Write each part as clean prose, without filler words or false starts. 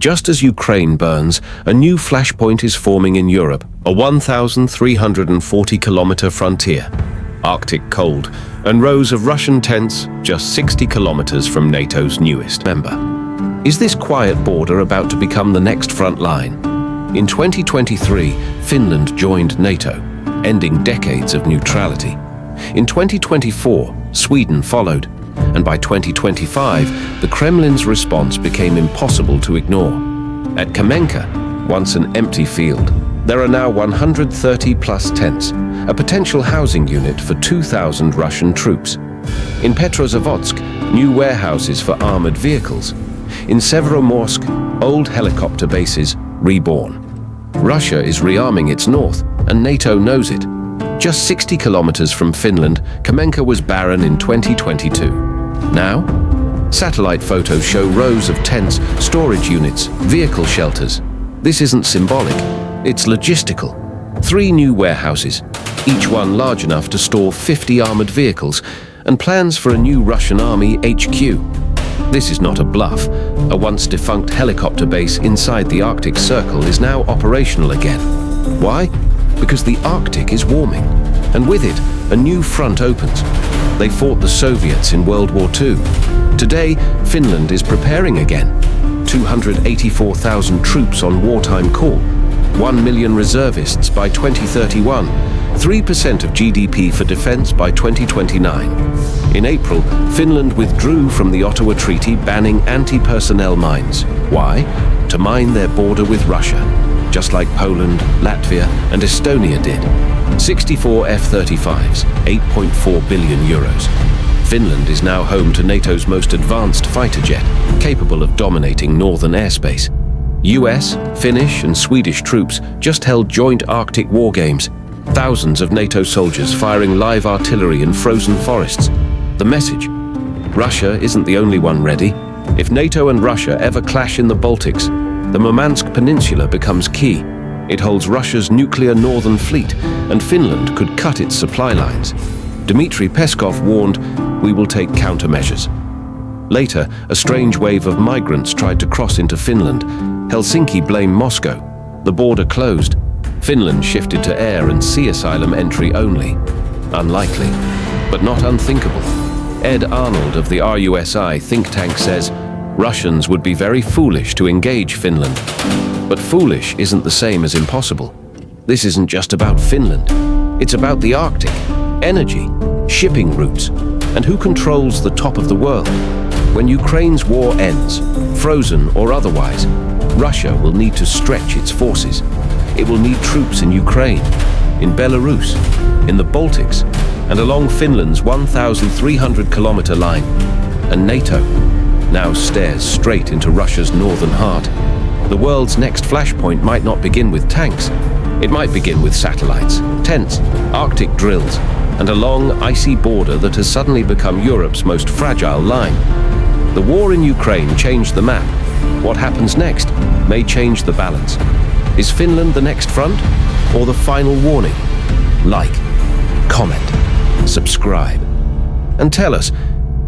Just as Ukraine burns, a new flashpoint is forming in Europe, a 1,340-kilometer frontier. Arctic cold, and rows of Russian tents just 60 kilometers from NATO's newest member. Is this quiet border about to become the next front line? In 2023, Finland joined NATO, ending decades of neutrality. In 2024, Sweden followed, and by 2025, the Kremlin's response became impossible to ignore. At Kamenka, once an empty field, there are now 130-plus tents, a potential housing unit for 2,000 Russian troops. In Petrozavodsk, new warehouses for armored vehicles. In Severomorsk, old helicopter bases reborn. Russia is rearming its north, and NATO knows it. Just 60 kilometers from Finland, Kamenka was barren in 2022. Now, satellite photos show rows of tents, storage units, vehicle shelters. This isn't symbolic, it's logistical. 3 new warehouses, each one large enough to store 50 armored vehicles, and plans for a new Russian army HQ. This is not a bluff. A once-defunct helicopter base inside the Arctic Circle is now operational again. Why? Because the Arctic is warming, and with it, a new front opens. They fought the Soviets in World War II. Today, Finland is preparing again. 284,000 troops on wartime call, 1 million reservists by 2031, 3% of GDP for defense by 2029. In April, Finland withdrew from the Ottawa Treaty banning anti-personnel mines. Why? To mine their border with Russia, just like Poland, Latvia, and Estonia did. 64 F-35s, 8.4 billion euros. Finland is now home to NATO's most advanced fighter jet, capable of dominating northern airspace. US, Finnish, and Swedish troops just held joint Arctic war games. Thousands of NATO soldiers firing live artillery in frozen forests. The message: Russia isn't the only one ready. If NATO and Russia ever clash in the Baltics, the Murmansk Peninsula becomes key. It holds Russia's nuclear northern fleet, and Finland could cut its supply lines. Dmitry Peskov warned, "We will take countermeasures." Later, a strange wave of migrants tried to cross into Finland. Helsinki blamed Moscow. The border closed. Finland shifted to air and sea asylum entry only. Unlikely, but not unthinkable. Ed Arnold of the RUSI think tank says, Russians would be very foolish to engage Finland. But foolish isn't the same as impossible. This isn't just about Finland. It's about the Arctic, energy, shipping routes, and who controls the top of the world. When Ukraine's war ends, frozen or otherwise, Russia will need to stretch its forces. It will need troops in Ukraine, in Belarus, in the Baltics, and along Finland's 1,300-kilometer line. And NATO now stares straight into Russia's northern heart. The world's next flashpoint might not begin with tanks. It might begin with satellites, tents, Arctic drills, and a long, icy border that has suddenly become Europe's most fragile line. The war in Ukraine changed the map. What happens next may change the balance. Is Finland the next front, or the final warning? Like, comment, subscribe, and tell us,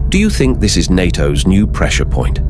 do you think this is NATO's new pressure point?